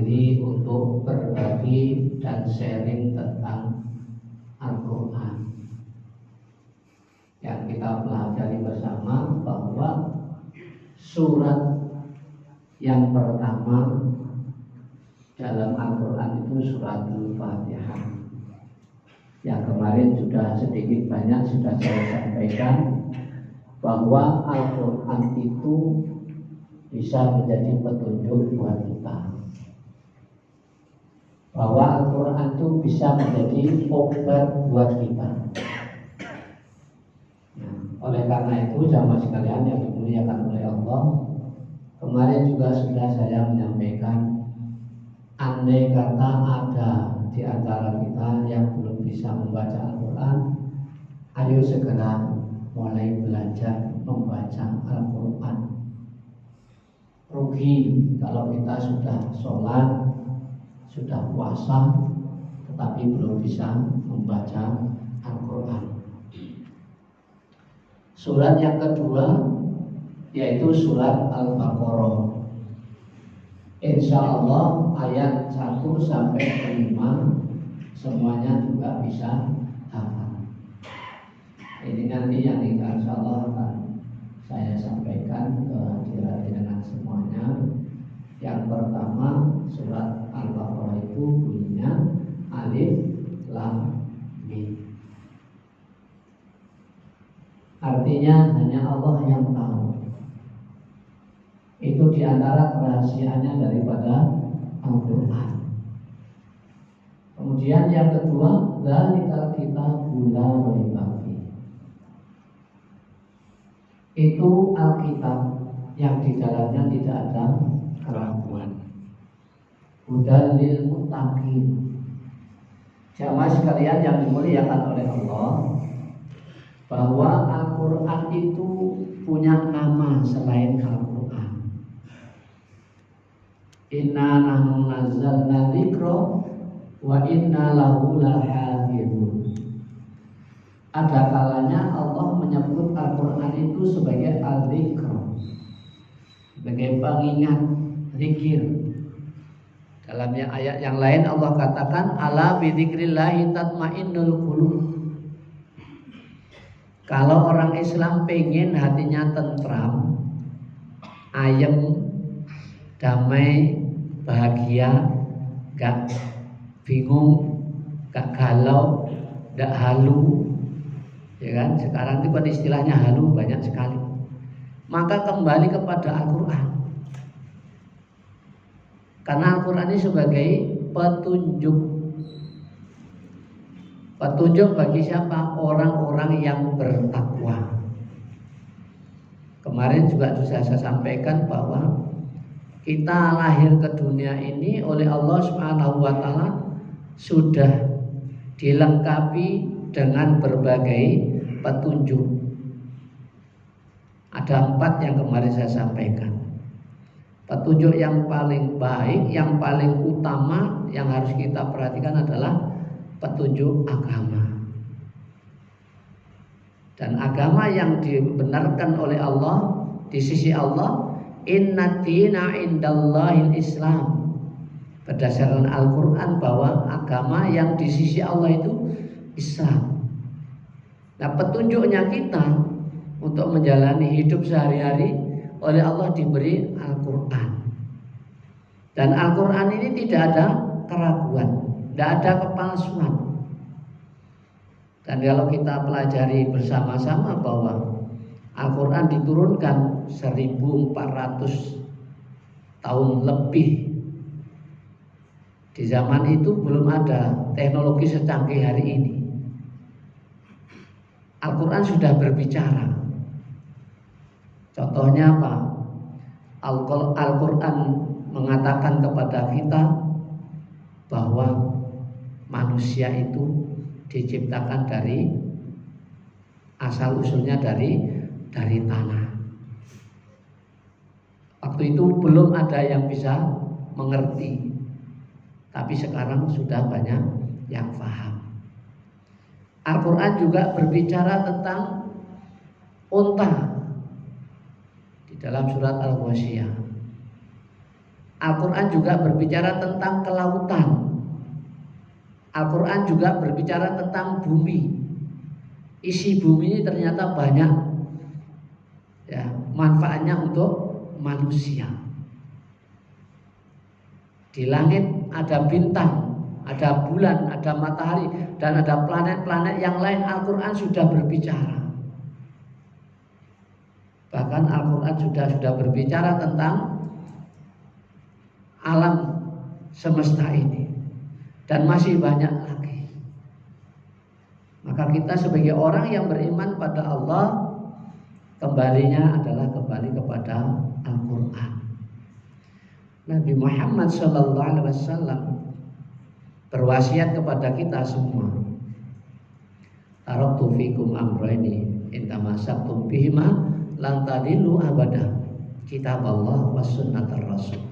diri untuk berbagi dan sharing tentang Al-Quran. Yang kita pelajari bersama bahwa surat yang pertama dalam Al-Quran itu surat Al-Fatihah. Yang kemarin sudah sedikit banyak sudah saya sampaikan bahwa Al-Quran itu bisa menjadi petunjuk buat kita, bahwa Al-Quran itu bisa menjadi obat buat kita. Nah, oleh karena itu jamaah sekalian yang dimuliakan oleh Allah, kemarin juga sudah saya menyampaikan, andai kata ada di antara kita yang belum bisa membaca Al-Quran, ayo segera mulai belajar membaca Al-Quran. Rugi kalau kita sudah sholat, sudah puasa, tetapi belum bisa membaca Al-Quran. Surat yang kedua yaitu surat Al-Baqarah. Insya Allah ayat 1 sampai 5 semuanya juga bisa hafal. Ini nanti yang insya Allah akan saya sampaikan ke hadirin semuanya. Yang pertama surat Al-Baqarah itu bunyinya Alif Lam Mim. Artinya hanya Allah yang tahu. Itu diantara kerahasiaannya daripada Al-Quran. Kemudian yang kedua, dzalikal kitabu la raiba fihi. Itu Alkitab yang di dalamnya tidak ada keraguan. Hudal lil muttaqin. Jamaah sekalian yang dimuliakan oleh Allah, bahwa Al-Quran itu punya nama selain Al-Quran. Inna nahnu nazzalna dzikra wa inna lahu lahafizun. Ada kalanya Allah menyebut Al-Quran itu sebagai al-dzikr, sebagai pengingat, zikir. Dalam ayat yang lain Allah katakan ala bidzikrillahi tatmainnul qulub. Kalau orang Islam pengen hatinya tentram, ayem, damai, bahagia, gak bingung, gak galau, gak halu, ya kan? Sekarang itu kan istilahnya halu banyak sekali. Maka kembali kepada Al-Quran, karena Al-Quran ini sebagai petunjuk bagi siapa? Orang-orang yang bertakwa. Kemarin juga sudah saya sampaikan bahwa kita lahir ke dunia ini oleh Allah Subhanahu wa taala sudah dilengkapi dengan berbagai petunjuk. Ada 4 yang kemarin saya sampaikan. Petunjuk yang paling baik, yang paling utama yang harus kita perhatikan adalah petunjuk agama. Dan agama yang dibenarkan oleh Allah di sisi Allah, inna dina indallahil Islam. Berdasarkan Al-Quran bahwa agama yang di sisi Allah itu Islam. Nah, petunjuknya kita untuk menjalani hidup sehari-hari oleh Allah diberi Al-Quran. Dan Al-Quran ini tidak ada keraguan, tidak ada kepalsuan. Dan kalau kita pelajari bersama-sama bahwa Al-Quran diturunkan 1400 tahun lebih. Di zaman itu belum ada teknologi secanggih hari ini. Al-Quran sudah berbicara. Contohnya apa? Al-Quran mengatakan kepada kita bahwa manusia itu diciptakan dari asal usulnya dari tanah. Waktu itu belum ada yang bisa mengerti, tapi sekarang sudah banyak yang paham. Al-Quran juga berbicara tentang unta di dalam surat Al-Ghasyiyah. Al-Quran juga berbicara tentang kelautan. Al-Quran juga berbicara tentang bumi. Isi bumi ini ternyata banyak ya, manfaatnya untuk manusia. Di langit ada bintang, ada bulan, ada matahari, dan ada planet-planet yang lain. Al-Quran sudah berbicara. Bahkan Al-Quran sudah berbicara tentang alam semesta ini, dan masih banyak lagi. Maka kita sebagai orang yang beriman pada Allah, kembalinya adalah kembali kepada Al-Quran. Nabi Muhammad SAW berwasiat kepada kita semua, taraktu fikum amrayni in tamassaktum bihima lan tadillu abada, kitab Allah was sunnatar rasul.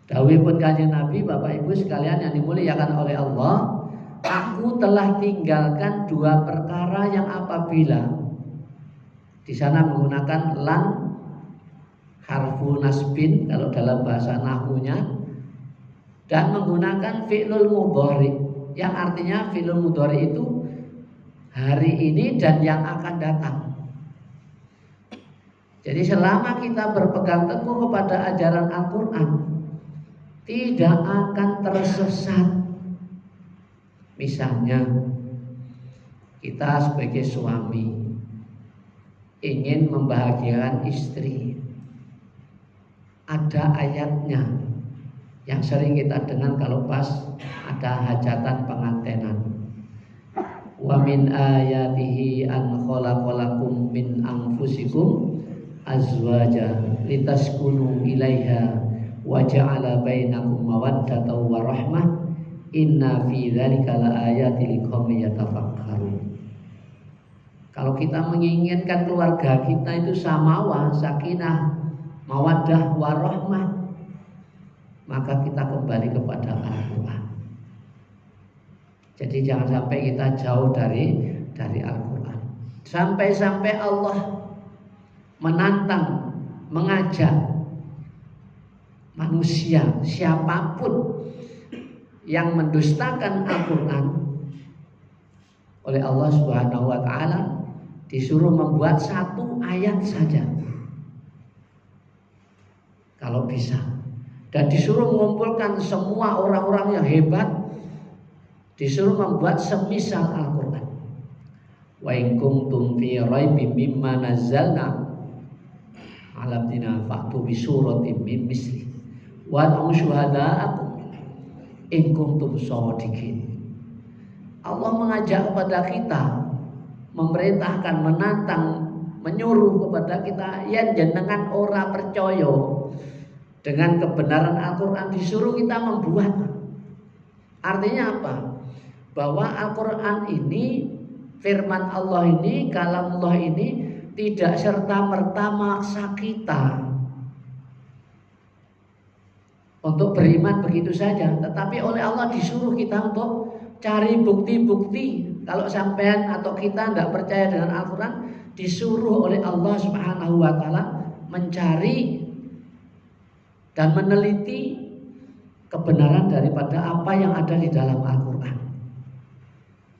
Dawuhipun Kanjeng Nabi, Bapak Ibu sekalian yang dimuliakan oleh Allah, aku telah tinggalkan dua perkara yang apabila di sana menggunakan lan harfu nasbin kalau dalam bahasa nahwunya, dan menggunakan fi'lul mudhari yang artinya fi'lul mudhari itu hari ini dan yang akan datang. Jadi selama kita berpegang teguh kepada ajaran Al-Quran, tidak akan tersesat. Misalnya kita sebagai suami ingin membahagiakan istri, ada ayatnya yang sering kita dengar kalau pas ada hajatan pengantenan. Wa min ayatihi an khalaqalakum min anfusikum azwaja litaskunu ilaiha wa ja'ala bainakum mawaddatan wa rahmah inna fi dzalika laayatil liqaumin yatafakkarun. Kalau kita menginginkan keluarga kita itu samawa, sakinah, mawaddah, warahmah, maka kita kembali kepada Al-Quran. Jadi jangan sampai kita jauh dari Al-Quran. Sampai-sampai Allah menantang, mengajak manusia siapapun yang mendustakan Al-Quran, oleh Allah Subhanahu wa Ta'ala disuruh membuat satu ayat saja kalau bisa, dan disuruh mengumpulkan semua orang-orang yang hebat, disuruh membuat semisal Al-Quran. Wa in kuntum fi raibin mimma nazzalna ala abdina fa'tu bi suratin min misli wa ad'u syuhada'akum in kuntum shadiqin. Allah mengajak kepada kita, memerintahkan, menantang, menyuruh kepada kita yang jenengan ora percaya dengan kebenaran Al-Quran, disuruh kita membuat. Artinya apa? Bahwa Al-Quran ini, firman Allah ini, kalam Allah ini tidak serta-merta maksa kita untuk beriman begitu saja, tetapi oleh Allah disuruh kita untuk cari bukti-bukti. Kalau sampean atau kita tidak percaya dengan Al-Quran, disuruh oleh Allah Subhanahu wa Ta'ala mencari dan meneliti kebenaran daripada apa yang ada di dalam Al-Quran.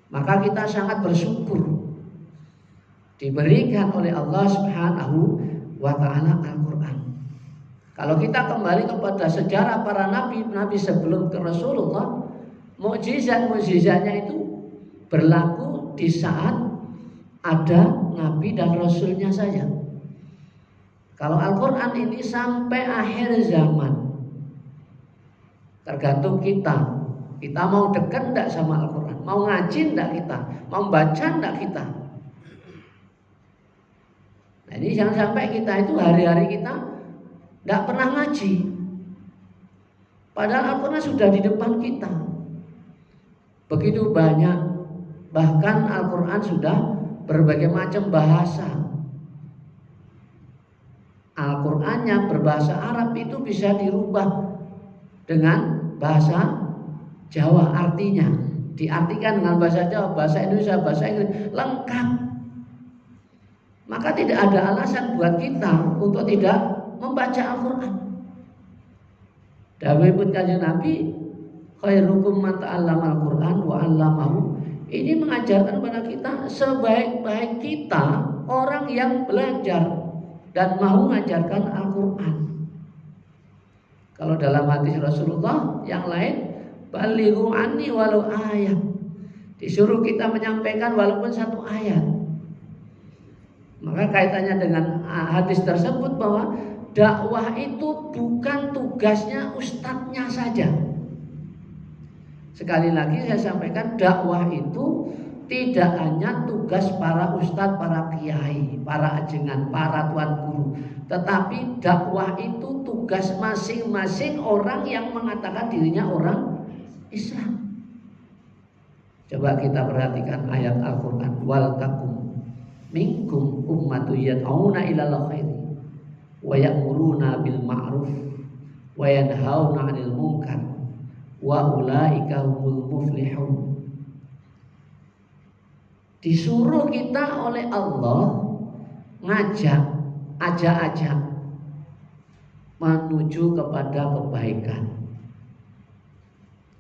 Maka kita sangat bersyukur diberikan oleh Allah Subhanahu wa Ta'ala Al-Quran. Kalau kita kembali kepada sejarah para nabi sebelum ke Rasulullah, mukjizat-mukjizatnya itu berlaku di saat ada nabi dan rasulnya saja. Kalau Al-Quran ini sampai akhir zaman, tergantung kita. Kita mau dekat enggak sama Al-Quran, mau ngaji enggak kita, mau baca enggak kita. Nah ini jangan sampai kita itu hari-hari kita enggak pernah ngaji, padahal Al-Quran sudah di depan kita. Begitu banyak, bahkan Al-Quran sudah berbagai macam bahasa. Al-Qurannya berbahasa Arab itu bisa dirubah dengan bahasa Jawa, artinya diartikan dengan bahasa Jawa, bahasa Indonesia, bahasa Inggris, lengkap. Maka tidak ada alasan buat kita untuk tidak membaca Al-Quran. Dawuhipun Kanjeng Nabi, khairukum man ta'allamal Qur'an wa 'allamahu. Ini mengajarkan kepada kita sebaik-baik kita orang yang belajar dan mau mengajarkan Al-Qur'an. Kalau dalam hadis Rasulullah yang lain, balighu anni walau ayat. Disuruh kita menyampaikan walaupun satu ayat. Maka kaitannya dengan hadis tersebut bahwa dakwah itu bukan tugasnya ustadznya saja. Sekali lagi saya sampaikan, dakwah itu tidak hanya tugas para ustadz, para kiai, para ajengan, para tuan guru, tetapi dakwah itu tugas masing-masing orang yang mengatakan dirinya orang Islam. Coba kita perhatikan ayat Al-Quran, wal takum minkum ummatu yad'una ilal khairi wa ya'muruna bil ma'ruf wa yanhauna 'anil munkar wa ulaika humul muflihun. Disuruh kita oleh Allah ajak menuju kepada kebaikan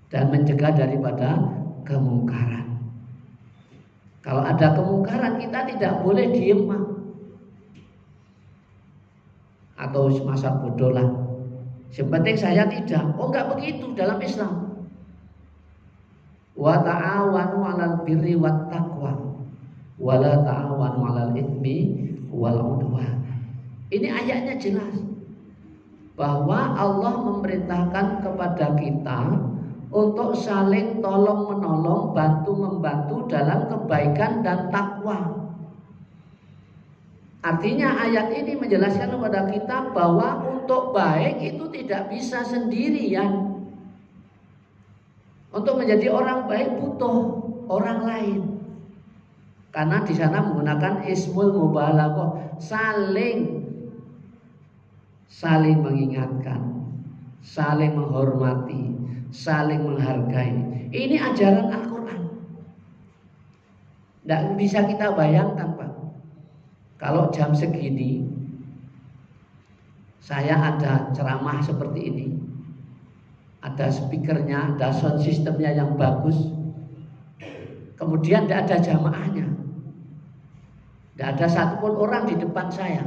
dan mencegah daripada kemungkaran. Kalau ada kemungkaran kita tidak boleh diem atau masa bodoh lah. Yang penting saya tidak. Oh, enggak begitu dalam Islam. Wa ta'awanu 'alal birri wat taqwa wa la ta'awanu 'alal itsmi wal 'udwan. Ini ayatnya jelas bahwa Allah memerintahkan kepada kita untuk saling tolong menolong, bantu membantu dalam kebaikan dan takwa. Artinya ayat ini menjelaskan kepada kita bahwa untuk baik itu tidak bisa sendirian. Untuk menjadi orang baik butuh orang lain. Karena di sana menggunakan ismul mubalaghah, saling mengingatkan, saling menghormati, saling menghargai. Ini ajaran Al-Quran. Tidak bisa kita bayangkan, Pak. Kalau jam segini saya ada ceramah seperti ini, ada speakernya, ada sound systemnya yang bagus, kemudian tidak ada jamaahnya, tidak ada satupun orang di depan saya,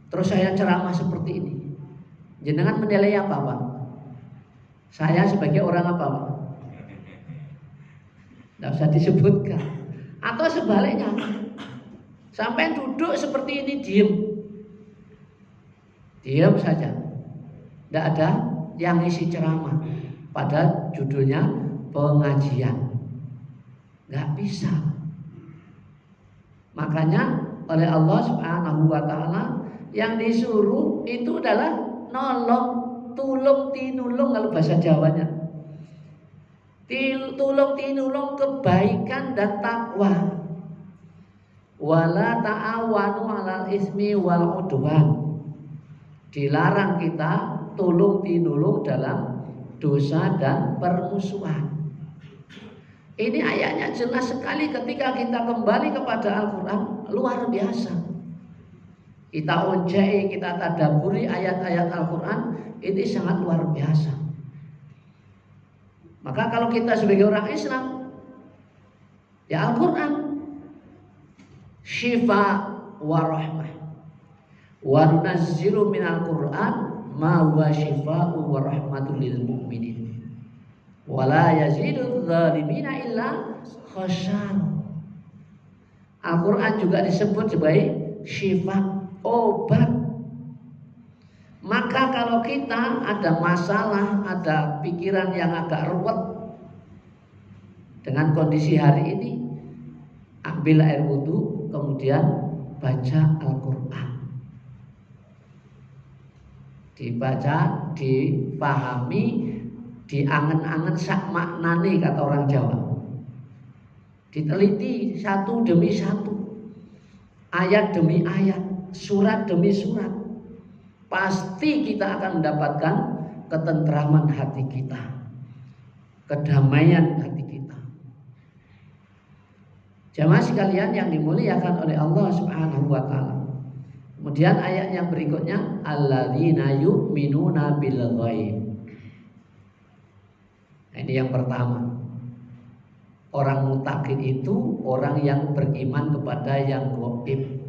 terus saya ceramah seperti ini, jenengan menilai apa, Pak? Saya sebagai orang apa, Pak? Tidak usah disebutkan. Atau sebaliknya, sampai duduk seperti ini diam saja, tidak ada yang isi ceramah, padahal judulnya pengajian. Nggak bisa. Makanya oleh Allah Subhanahu wa Ta'ala yang disuruh itu adalah nolong, tulung tinulung kalau bahasa Jawanya. Tulung tinulung kebaikan dan takwa. Wala ta'awanu 'alal ismi wal 'udwan. Dilarang kita tulung tinulung dalam dosa dan permusuhan. Ini ayatnya jelas sekali ketika kita kembali kepada Al-Quran, luar biasa. Kita onjai, kita tadaburi ayat-ayat Al-Quran, ini sangat luar biasa. Maka kalau kita sebagai orang Islam, ya Al-Quran syifa wa rahmah wa nunazzilu minal Qur'an ma huwa syifaa'u wa rahmatul lil mu'minin wa la yazidudz zalimina illa khasar. Al-Quran juga disebut sebagai syifa, obat. Maka kalau kita ada masalah, ada pikiran yang agak ruwet dengan kondisi hari ini, ambil air wudu, kemudian baca Al-Quran. Dibaca, dipahami, diangen-angen sak maknane kata orang Jawa. Diteliti satu demi satu, ayat demi ayat, surat demi surat. Pasti kita akan mendapatkan ketentraman hati kita, kedamaian hati kita. Jamaah sekalian yang dimuliakan oleh Allah Subhanahu wa Ta'ala. Kemudian ayat yang berikutnya, alladzina yu'minuna bil ghaib. Ini yang pertama. Orang muttaqin itu orang yang beriman kepada yang gaib,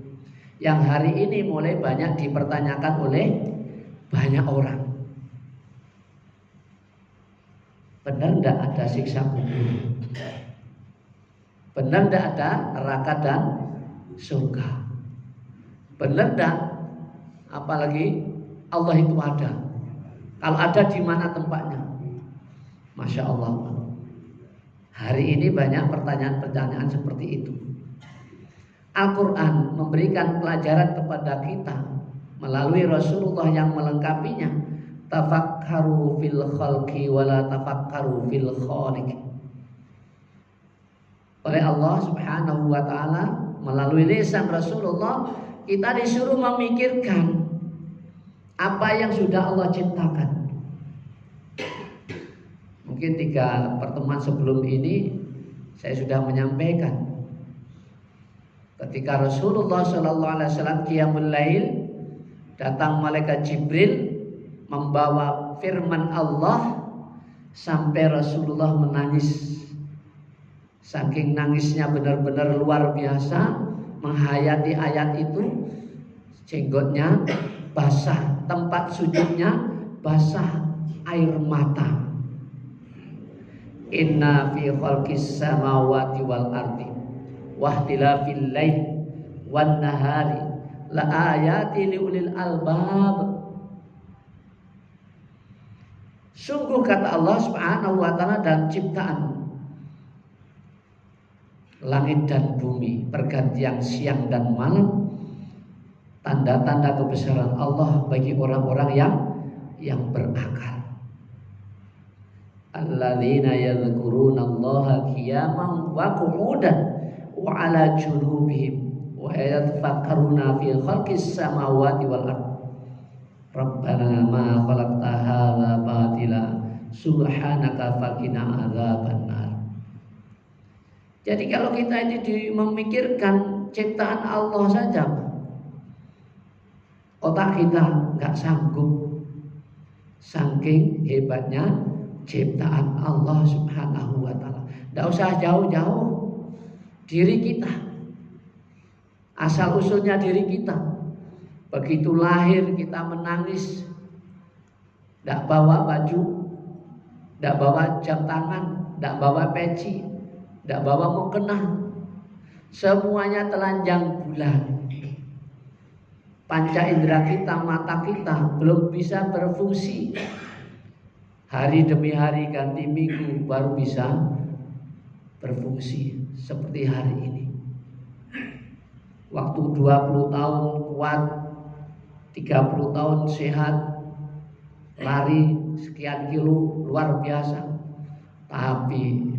yang hari ini mulai banyak dipertanyakan oleh banyak orang. Benar tidak ada siksa kubur? Benar tidak ada neraka dan surga? Benar tidak? Apalagi Allah itu ada. Kalau ada, di mana tempatnya? Masya Allah. Hari ini banyak pertanyaan-pertanyaan seperti itu. Al-Quran memberikan pelajaran kepada kita melalui Rasulullah yang melengkapinya. Tafakkaru fil khalqi wala tafakkaru fil khaliq. Oleh Allah Subhanahu wa ta'ala melalui lisan Rasulullah, kita disuruh memikirkan apa yang sudah Allah ciptakan. Mungkin 3 pertemuan sebelum ini saya sudah menyampaikan, ketika Rasulullah SAW qiyamul lail, datang malaikat Jibril membawa firman Allah sampai Rasulullah menangis. Saking nangisnya benar-benar luar biasa, menghayati ayat itu, jenggotnya basah, tempat sujudnya basah air mata. Inna fi khalqis samawati wal ardi wahtilafil lail wan nahari la ayati liulil albab. Sungguh kata Allah Subhanahu wa ta'ala, dalam ciptaan langit dan bumi, pergantian siang dan malam, tanda-tanda kebesaran Allah bagi orang-orang yang berakal. Alladzina yadhkuruna Allaha qiyaman wa qu'udan wa 'ala junubihim wa yatafakkaruna fi khalqis samawati wal ardh. Rabbana ma khalaqta hadza batila subhanaka faqina adzabannar. Jadi kalau kita ini memikirkan ciptaan Allah saja, otak kita nggak sanggup, saking hebatnya ciptaan Allah Subhanahu wa ta'ala. Tidak usah jauh-jauh, diri kita, asal usulnya diri kita. Begitu lahir kita menangis, tidak bawa baju, tidak bawa jam tangan, tidak bawa peci, tidak bawa mukena, semuanya telanjang bulan. Panca indera kita, mata kita belum bisa berfungsi. Hari demi hari, ganti minggu baru bisa berfungsi seperti hari ini. Waktu 20 tahun kuat, 30 tahun sehat, lari sekian kilo, luar biasa. Tapi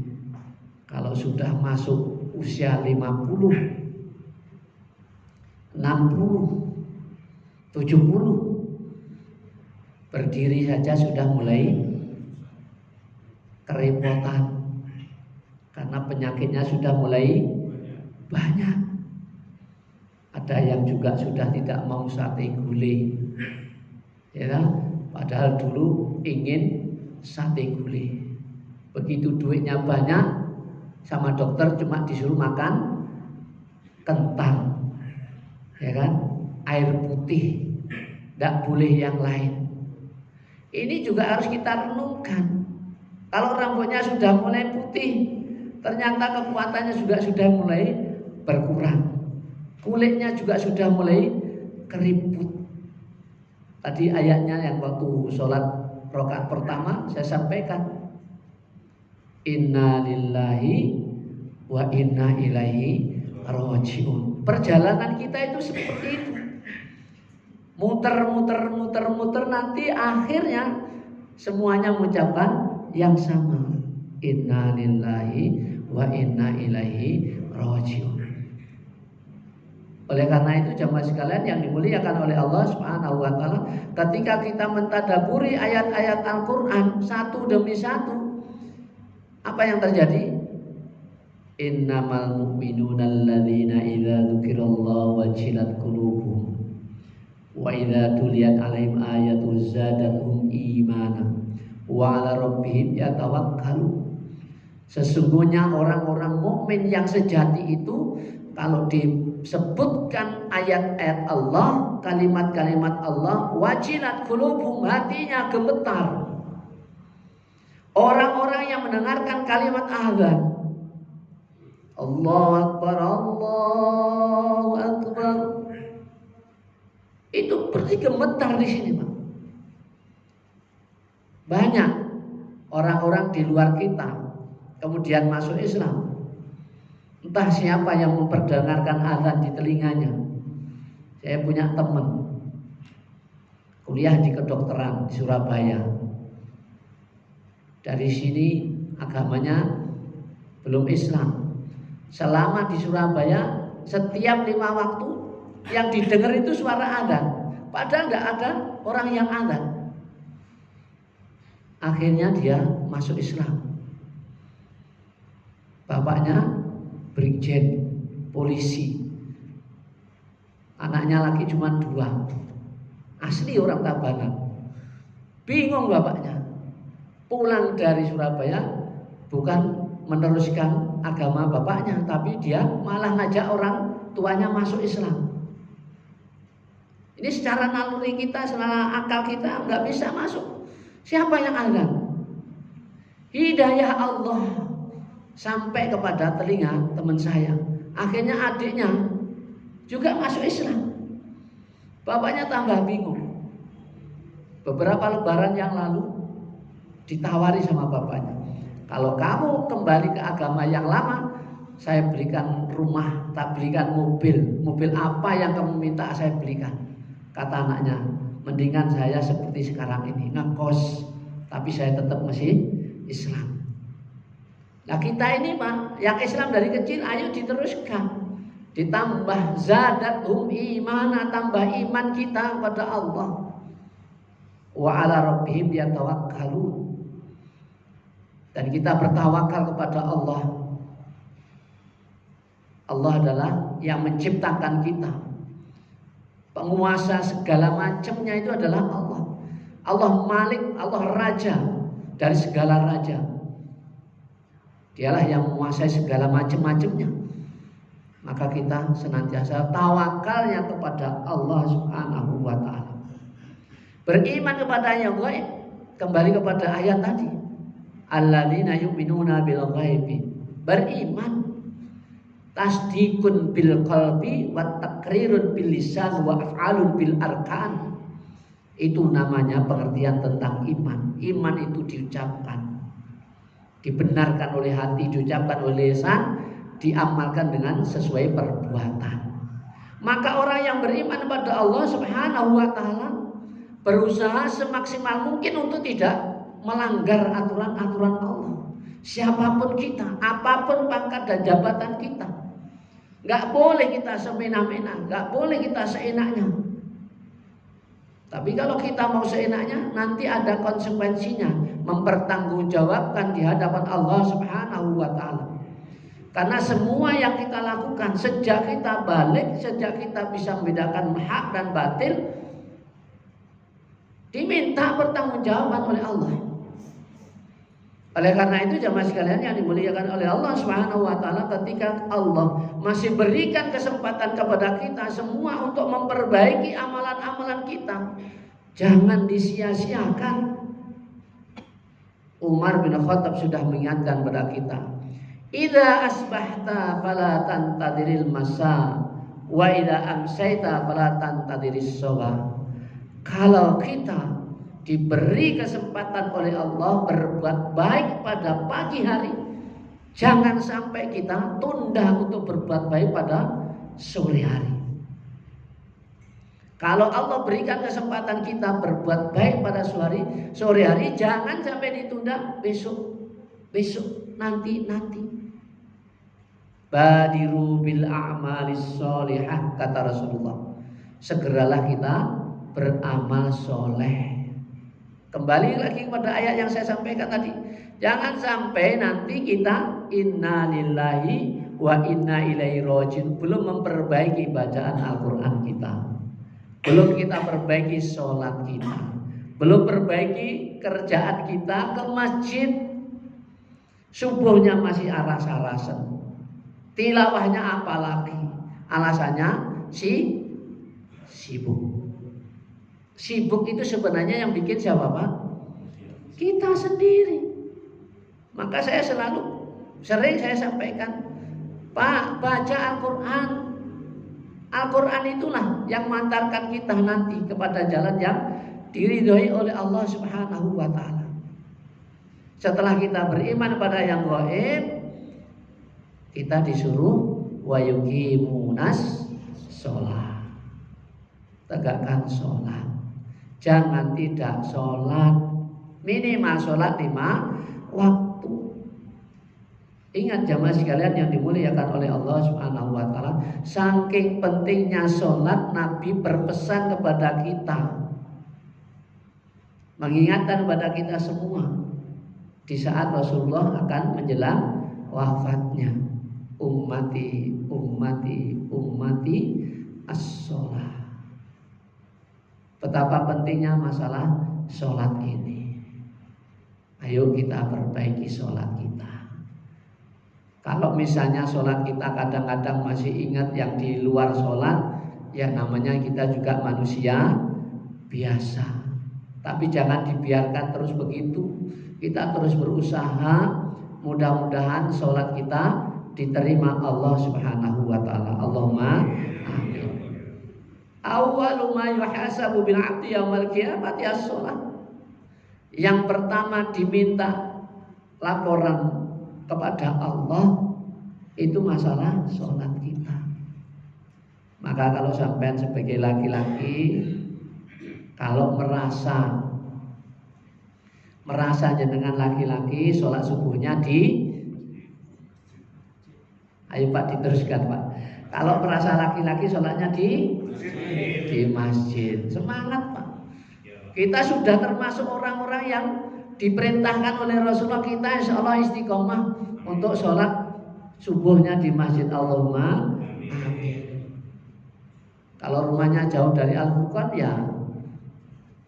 kalau sudah masuk usia 50, 60, 70, berdiri saja sudah mulai kerepotan, karena penyakitnya sudah mulai banyak. Ada yang juga sudah tidak mau sate gulai, ya, padahal dulu ingin sate gulai. Begitu duitnya banyak, sama dokter cuma disuruh makan kentang, ya kan, air putih, tidak boleh yang lain. Ini juga harus kita renungkan. Kalau rambutnya sudah mulai putih, ternyata kekuatannya juga sudah mulai berkurang. Kulitnya juga sudah mulai keriput. Tadi ayatnya yang waktu sholat rakaat pertama saya sampaikan, Inna lillahi wa inna ilaihi rajiun. Perjalanan kita itu seperti itu, muter, nanti akhirnya semuanya mengucapkan yang sama, inna lillahi wa inna ilaihi rajiun. Oleh karena itu jamaah sekalian yang dimuliakan oleh Allah Subhanahu wa ta'ala, ketika kita mentadaburi ayat-ayat Al-Quran satu demi satu, apa yang terjadi? Innamal mu'minuna alladzina idza dzukirallahu wajilat qulubuhum wa idza tuliyat alaihim ayatu zadatuhum imana wa 'ala rabbihim yatawakkalun. Sesungguhnya orang-orang mukmin yang sejati itu kalau disebutkan ayat-ayat Allah, kalimat-kalimat Allah, wajilat qulubuhum, hatinya gemetar. Orang-orang yang mendengarkan kalimat azan, Allahu Akbar, Allahu Akbar, itu berarti gemetar di sini, Pak. Banyak orang-orang di luar kita kemudian masuk Islam. Entah siapa yang memperdengarkan azan di telinganya. Saya punya teman kuliah di kedokteran di Surabaya. Dari sini agamanya belum Islam. Selama di Surabaya setiap 5 waktu yang didengar itu suara azan. Padahal nggak ada orang yang azan. Akhirnya dia masuk Islam. Bapaknya brigjen polisi, anaknya lagi cuma 2, asli orang Tabanan. Bingung bapaknya, pulang dari Surabaya bukan meneruskan agama bapaknya, tapi dia malah ngajak orang tuanya masuk Islam. Ini secara naluri kita, secara akal kita nggak bisa masuk. Siapa yang azan? Hidayah Allah sampai kepada telinga teman saya. Akhirnya adiknya juga masuk Islam. Bapaknya tambah bingung. Beberapa lebaran yang lalu ditawari sama bapaknya, kalau kamu kembali ke agama yang lama, saya berikan rumah, tak berikan mobil. Mobil apa yang kamu minta saya berikan. Kata anaknya, mendingan saya seperti sekarang ini, ngekos, tapi saya tetap masih Islam. Nah kita ini Pak, yang Islam dari kecil, ayo diteruskan. Ditambah zadathum imana, tambah iman kita kepada Allah. Wa 'ala rabbihim yatawakkalun. Dan kita bertawakal kepada Allah. Allah adalah yang menciptakan kita. Penguasa segala macamnya itu adalah Allah. Allah Malik, Allah Raja dari segala raja. Dialah yang menguasai segala macam-macamnya. Maka kita senantiasa tawakalnya kepada Allah Subhanahu wa ta'ala. Beriman kepada yang gaib. Kembali kepada ayat tadi. Alladzina yu'minuna bil ghaibi. Beriman. Tasdikun bil qalbi wa takrirun bil lisan wa af'alun bil arkan. Itu namanya pengertian tentang iman. Iman itu diucapkan, dibenarkan oleh hati, diucapkan oleh lisan, diamalkan dengan sesuai perbuatan. Maka orang yang beriman kepada Allah Subhanahu wa ta'ala berusaha semaksimal mungkin untuk tidak melanggar aturan-aturan Allah. Siapapun kita, apapun pangkat dan jabatan kita, gak boleh kita semena-mena, gak boleh kita seenaknya. Tapi kalau kita mau seenaknya, nanti ada konsekuensinya, mempertanggungjawabkan di hadapan Allah Subhanahu wa ta'ala. Karena semua yang kita lakukan sejak kita balik, sejak kita bisa membedakan hak dan batil, diminta pertanggungjawaban oleh Allah. Oleh karena itu jamaah sekalian yang dimuliakan oleh Allah Subhanahu wa ta'ala, ketika Allah masih berikan kesempatan kepada kita semua untuk memperbaiki amalan-amalan kita, jangan disia-siakan. Umar bin Khattab sudah mengingatkan kepada kita, idza asbahta fala tantadiril masa wa idza amsayta fala tantadiris shawa. Kalau kita diberi kesempatan oleh Allah berbuat baik pada pagi hari, jangan sampai kita tunda untuk berbuat baik pada sore hari. Kalau Allah berikan kesempatan kita berbuat baik pada sore hari, jangan sampai ditunda besok, nanti. Badiru bil a'malis sholihah, kata Rasulullah. Segeralah kita beramal soleh. Kembali lagi kepada ayat yang saya sampaikan tadi. Jangan sampai nanti kita inna lillahi wa inna ilaihi rajiun, belum memperbaiki bacaan Al-Quran kita, belum kita perbaiki sholat kita, belum perbaiki kerjaan kita ke masjid, subuhnya masih aras-arasan, tilawahnya apalagi, alasannya sibuk. Sibuk itu sebenarnya yang bikin siapa Pak? Kita sendiri. Maka saya sering saya sampaikan, Pak, baca Al-Quran. Al-Quran itulah yang mengantarkan kita nanti kepada jalan yang diridhoi oleh Allah Subhanahu wa ta'ala. Setelah kita beriman pada yang gaib, kita disuruh wa yuqimunas sholat, tegakkan sholat. Jangan tidak sholat, minimal sholat 5 waktu. Ingat jamaah sekalian yang dimuliakan oleh Allah Subhanahu wa ta'ala, saking pentingnya sholat, Nabi berpesan kepada kita, mengingatkan kepada kita semua di saat Rasulullah akan menjelang wafatnya, ummati ummati ummati as-sholat. Betapa pentingnya masalah sholat ini. Ayo kita perbaiki sholat kita. Kalau misalnya sholat kita kadang-kadang masih ingat yang di luar sholat, ya namanya kita juga manusia biasa. Tapi jangan dibiarkan terus begitu. Kita terus berusaha, mudah-mudahan sholat kita diterima Allah Subhanahu wa ta'ala. Allahumma amin. Awwalu ma yuhasabu bil 'abdi yaumil qiyamati as-shalah. Yang pertama diminta laporan kepada Allah itu masalah sholat kita. Maka kalau sampai sebagai laki-laki, kalau merasa jenengan laki-laki sholat subuhnya ayo Pak diteruskan Pak. Kalau merasa laki-laki sholatnya di masjid, semangat Pak. Kita sudah termasuk orang-orang yang diperintahkan oleh Rasulullah, kita insya Allah istiqomah untuk sholat subuhnya di masjid. Allahumma amin. Kalau rumahnya jauh dari Al-Furqan, ya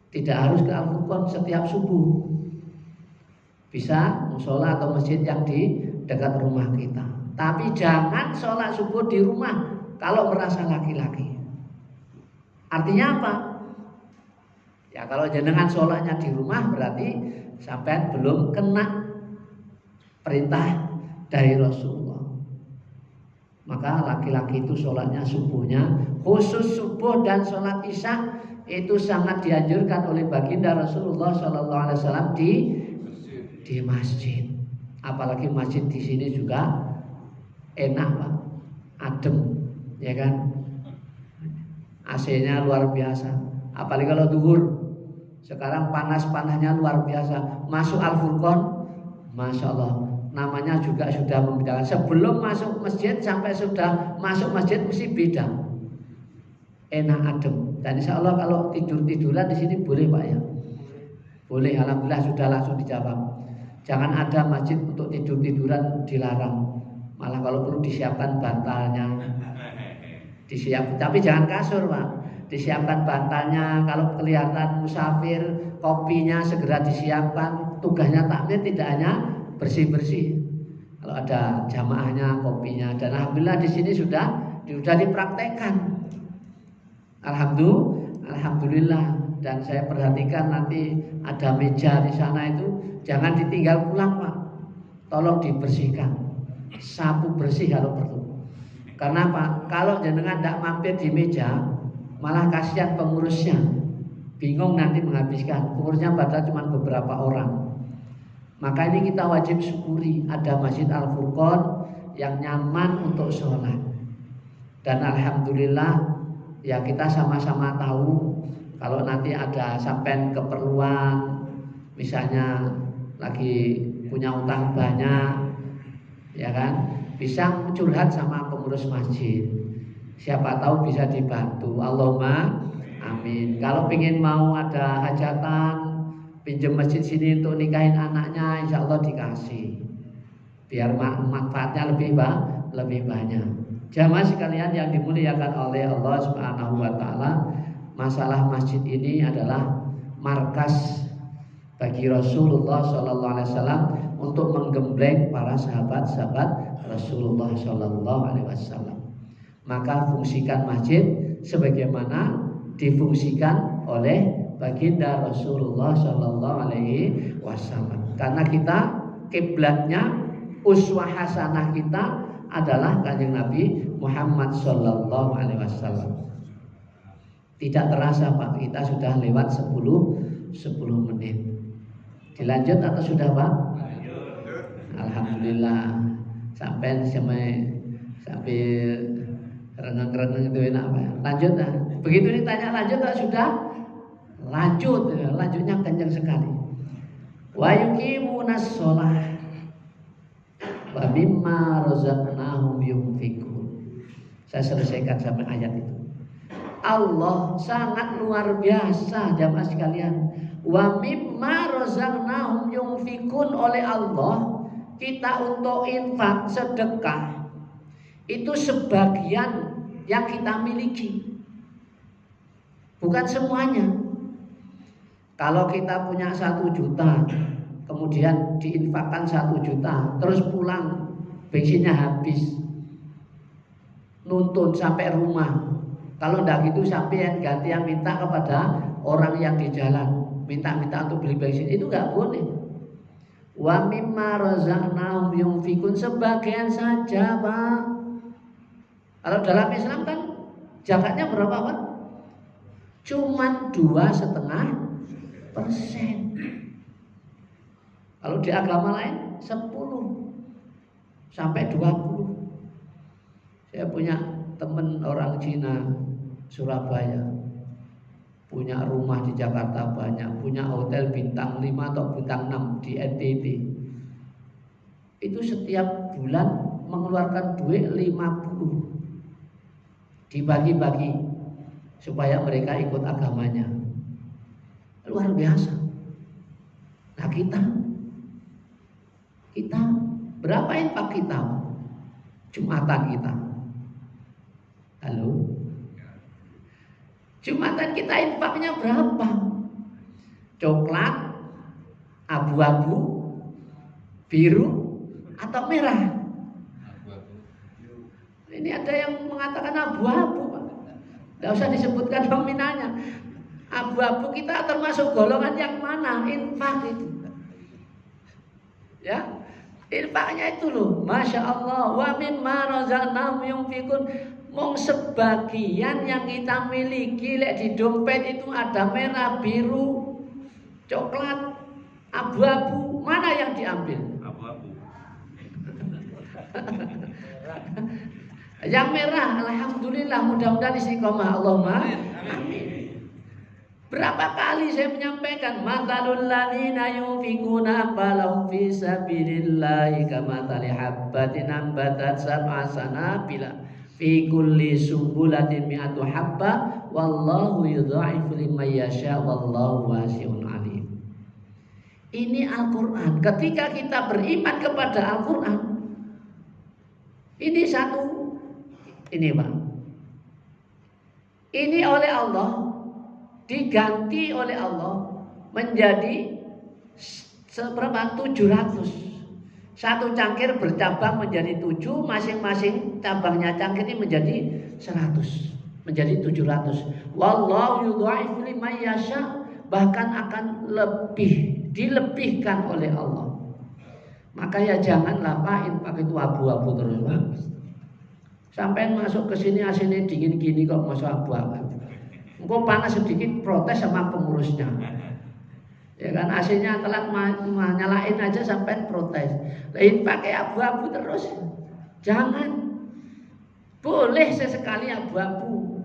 tidak harus ke Al-Furqan setiap subuh, bisa sholat atau masjid yang di dekat rumah kita. Tapi jangan sholat subuh di rumah kalau merasa laki-laki. Artinya apa? Ya kalau jenengan sholatnya di rumah berarti sampai belum kena perintah dari Rasulullah. Maka laki-laki itu sholatnya subuhnya, khusus subuh dan sholat isya itu sangat dianjurkan oleh baginda Rasulullah SAW di masjid. Apalagi masjid di sini juga enak Pak, adem, ya kan? AC-nya luar biasa. Apalagi kalau duhur, sekarang panas-panasnya luar biasa. Masuk Al-Furqan, Masya Allah, namanya juga sudah membedakan. Sebelum masuk masjid sampai sudah masuk masjid mesti beda, enak adem. Dan insya Allah kalau tidur-tiduran di sini boleh Pak ya, boleh. Alhamdulillah sudah langsung dijawab. Jangan ada masjid untuk tidur-tiduran, dilarang. Malah kalau perlu disiapkan bantalnya, tapi jangan kasur Pak. Disiapkan bantalnya, kalau kelihatan musafir, kopinya segera disiapkan. Tugasnya takmir tidak hanya bersih-bersih. Kalau ada jamaahnya, kopinya. Dan alhamdulillah di sini sudah dipraktekkan. Alhamdulillah. Dan saya perhatikan nanti ada meja di sana itu jangan ditinggal pulang Pak. Tolong dibersihkan, sapu bersih kalau perlu. Karena Pak, kalau jenengan tidak mampir di meja, malah kasihan pengurusnya, bingung nanti menghabiskan. Pengurusnya padahal cuma beberapa orang. Maka ini kita wajib syukuri ada Masjid Al-Furqan yang nyaman untuk sholat. Dan alhamdulillah ya kita sama-sama tahu kalau nanti ada sampai keperluan, misalnya lagi punya utang banyak, ya kan, bisa curhat sama pengurus masjid. Siapa tahu bisa dibantu. Allahumma amin. Kalau ingin mau ada hajatan, pinjam masjid sini untuk nikahin anaknya, insya Allah dikasih. Biar manfaatnya lebih banyak. Jamaah sekalian yang dimuliakan oleh Allah Subhanahu wa ta'ala, masalah masjid ini adalah markas bagi Rasulullah Shallallahu Alaihi Wasallam untuk menggembleng para sahabat-sahabat Rasulullah Shallallahu Alaihi Wasallam. Maka fungsikan masjid sebagaimana difungsikan oleh baginda Rasulullah Shallallahu Alaihi Wasallam. Karena kita kiblatnya, uswah hasanah kita adalah Kanjeng Nabi Muhammad Shallallahu Alaihi Wasallam. Tidak terasa Pak, kita sudah lewat 10 menit. Dilanjut atau sudah Pak? Alhamdulillah. Sampai renang-renang itu enak Pak. Lanjut lah. Begitu ditanya lanjut tak sudah? Lanjut. Lanjutnya kencang sekali. Wa yuqimunas shalah wa mimma razaqnahum yunfiqun. Saya selesaikan sampai ayat itu. Allah sangat luar biasa jamaah sekalian. Wa mimma razaqnahum yunfikun, oleh Allah kita untuk infak sedekah itu sebagian yang kita miliki, bukan semuanya. Kalau kita punya 1 juta kemudian diinfakkan 1 juta terus pulang bensinnya habis, nuntun sampai rumah. Kalau tidak gitu sampai ganti yang minta kepada orang yang di jalan, minta-minta untuk beli bensin, itu nggak boleh. Wa mimma razaqnahum yunfikun, sebagian saja Pak. Kalau dalam Islam kan zakatnya berapa Pak? Cuman 2,5%. Kalau di agama lain 10 sampai 20. Saya punya teman orang Cina Surabaya, punya rumah di Jakarta banyak, punya hotel bintang 5 atau bintang 6 di NTT. Itu setiap bulan mengeluarkan duit 50, dibagi-bagi supaya mereka ikut agamanya. Luar biasa. Nah kita berapa infak kita? Jumatan kita. Halo? Jumatan kita infaknya berapa? Coklat, abu-abu, biru, atau merah? Ini ada yang mengatakan abu-abu Pak. Tidak usah disebutkan nominalnya. Abu-abu kita termasuk golongan yang mana? Infak itu. Ya, infaknya itu loh, Masya Allah. Wa mimma razaqnahum yunfikun. Mong sebagian yang kita miliki lek di dompet itu ada merah, biru, coklat, abu-abu. Mana yang diambil? Abu-abu. Yang merah, alhamdulillah, mudah-mudahan istiqomah. Allahumma amin. Berapa kali saya menyampaikan mathalul ladzina yunfikuna amwalahum fi sabilillahi kamathali habbatin ambatat sab'a sanabila fi kulli sumbulatin mi'atu habba wallahu yudha'ifu liman yasha wallahu wasi'un alim. Ini Al-Qur'an. Ketika kita beriman kepada Al-Qur'an, ini satu, ini Pak, ini oleh Allah diganti oleh Allah menjadi seberapa? 700. Satu cangkir bercabang menjadi 7, masing-masing cabangnya cangkir ini menjadi 100, menjadi 700. Wallahu yudha'ifu liman yasha, bahkan akan dilebihkan oleh Allah. Maka ya janganlah Pak infak itu abu-abu terus Pak. Sampai masuk ke sini AC-nya dingin gini kok masuk abu-abu. Engkau panas sedikit protes sama pengurusnya. Ya kan AC-nya telat nyalain aja sampai protes. Lain pakai abu-abu terus. Jangan. Boleh sesekali abu-abu.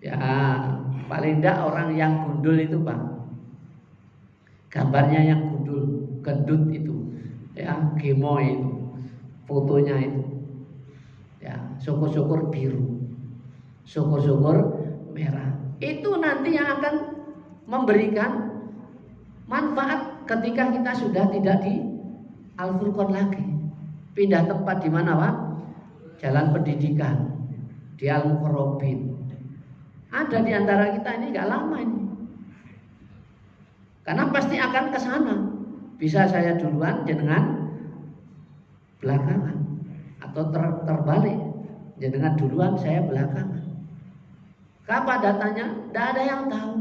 Ya, paling enggak orang yang gundul itu Pak. Gambarnya yang gundul, gendut itu. Ya, gemoy itu. Fotonya itu. Ya, syukur-syukur biru. Syukur-syukur merah. Itu nanti yang akan memberikan manfaat ketika kita sudah tidak di Al-Furqan lagi. Pindah tempat di mana Pak? Jalan pendidikan, di Al-Muqarrabin. Ada di antara kita ini gak lama ini. Karena pasti akan ke sana. Bisa saya duluan, jenengan belakangan, atau terbalik, jenengan duluan, saya belakangan. Kapan datanya? Tidak ada yang tahu.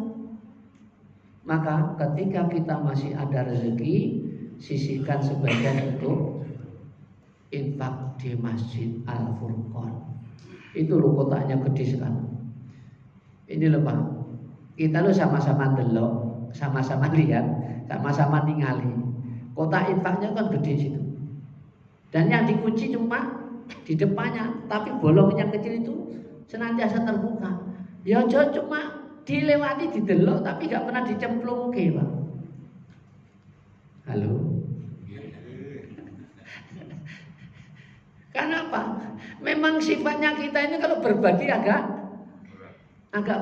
Maka ketika kita masih ada rezeki, sisihkan sebagian untuk infak di Masjid Al-Furqan. Itu loh kotaknya gede sekali. Ini loh Pak, kita lo sama-sama delok, sama-sama lihat, sama-sama ningali. Kotak infaknya kan gede situ. Dan yang dikunci cuma di depannya, tapi bolong yang kecil itu senantiasa terbuka. Ya cuma dilewati, didelok, tapi gak pernah dicemplung ke Pak. Halo. Kenapa? Memang sifatnya kita ini kalau berbagi agak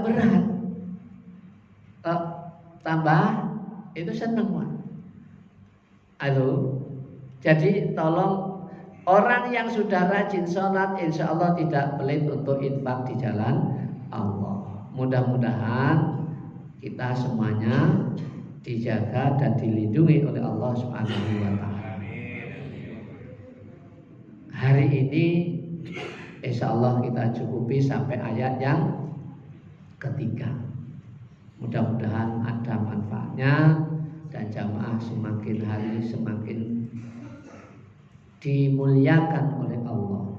berat. Tambah itu seneng Pak. Halo. Jadi tolong, orang yang sudah rajin sholat, insya Allah tidak pelit untuk infak di jalan Allah. Mudah-mudahan kita semuanya dijaga dan dilindungi oleh Allah Subhanahu wa Ta'ala. Hari ini insya Allah kita cukupi sampai ayat yang ketiga. Mudah-mudahan ada manfaatnya dan jamaah semakin hari semakin dimuliakan oleh Allah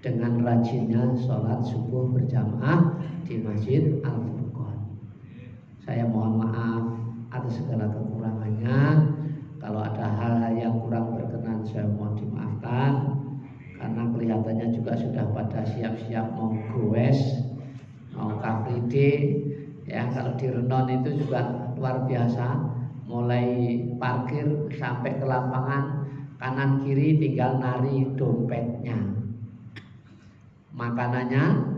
dengan rajinnya sholat subuh berjamaah di Masjid Al-Furqan. Saya mohon maaf atas segala kekurangannya. Kalau ada hal-hal yang kurang berkenan, saya mohon dimaafkan. Karena kelihatannya juga sudah pada siap-siap mau goes, mau kafride. Ya, kalau di Renon itu juga luar biasa. Mulai parkir sampai ke lapangan, kanan kiri tinggal nari dompetnya. Makanannya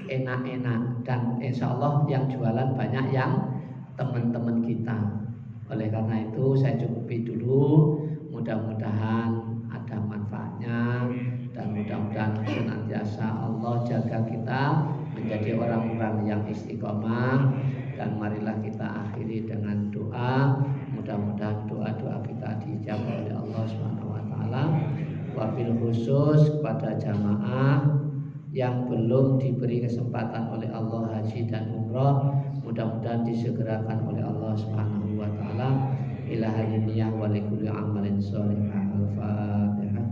enak-enak, dan insya Allah yang jualan banyak yang teman-teman kita. Oleh karena itu saya cukupi dulu. Mudah-mudahan ada manfaatnya, dan mudah-mudahan senantiasa Allah jaga kita menjadi orang-orang yang istiqomah. Dan marilah kita akhiri dengan doa. Mudah-mudahan doa-doa kita dijawab oleh Allah Subhanahu wa Ta'ala. Wabil khusus kepada jamaah yang belum diberi kesempatan oleh Allah haji dan umrah, mudah-mudahan disegerakan oleh Allah Subhanahu wa Ta'ala. Ila hadiniyah wa likulli amalin sholihah. Al-Fatihah.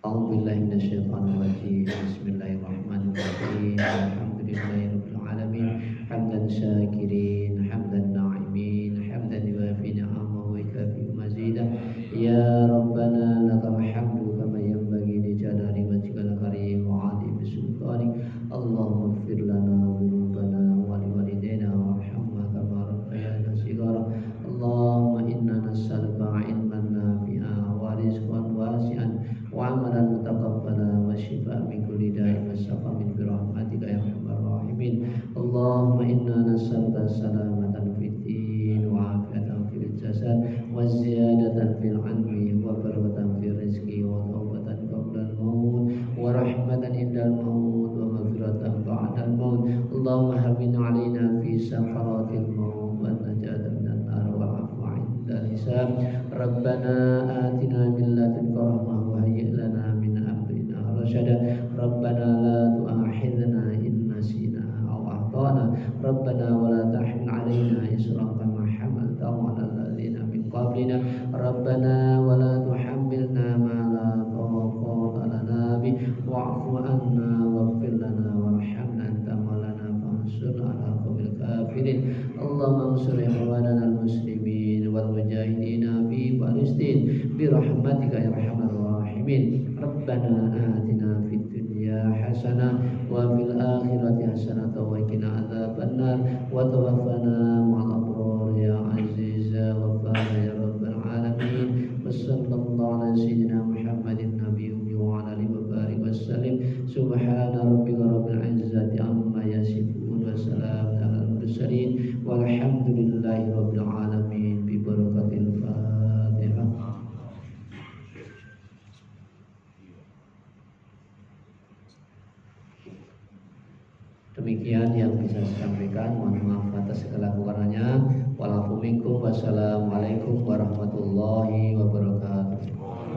A'udzubillahi minasyaitonir rajim. Bismillahirrahmanirrahim. Alhamdulillahirabbil alamin. Hamdan syakirin, hamdan na'imin, hamdan yuwafi ni'amahu wa yukafi mazidah. Ya Rabbana lakal hamdu kama yanbaghi li jalali wajhikal karim wa 'azimi sultanik. Allahumma ighfir lana dhunubana wa liwalidayna warhamna kama rabbayana shighara. Allahumma inna nas'aluka 'ilman nafi'a wa rizqan wasi'an wa 'amalan mutaqabbala wa shifaa min kulli da'in wa saqamin bi rahmatika ya arhamar rahimin. Allahumma inna nas'aluka salamatan fid din wa 'afiyatan fil jasad wa ziyadatan fil 'ilmi wa barakatan fil rizqi wa tawbatan qabla al-maut wa rahmatan indal maut wa maghfiratan ba'dal maut. Allahumma hawwin 'alaina fi sakaratil maut wa najatan minan nar wa 'afwa 'indal hisab. Rabbana atina min ladunka rahmah wa hayyi' lana min amrina rasyada. Rabbana la tu'akhidhna in nasina aw akhtana. Rabbana wa la tahmil 'alaina isran kama hamaltahu 'alal ladzina min qablina. Rabbana wa la tuhammilna ma la taqata lana bih wa'fu 'anna waghfir lana warhamna anta maulana fansurna 'alal qaumil kafirin. Allahumma ansur ikhwanana al-muslimin wal mujahidin fi Palestin bi rahmatika ya arhamar rahimin. Rabbana atina fid dunya hasanah wa fil akhirati hasanah wa qina adzabannar wa tawaffana ma'al abrar ya aziz ghaffar ya rabbal alamin. Wassallallahu ala sayyidina Muhammadin nabiyyi wa ala alihi wa barik wasallim. Subhana rabbika rabbil izzati amma yasifun wa salamun alal mursalin walhamdulillahi rabbil alamin bi barakatil Fatihah. Demikian yang bisa saya sampaikan. Mohon maaf atas segala kekurangannya. Wassalamualaikum warahmatullahi wabarakatuh.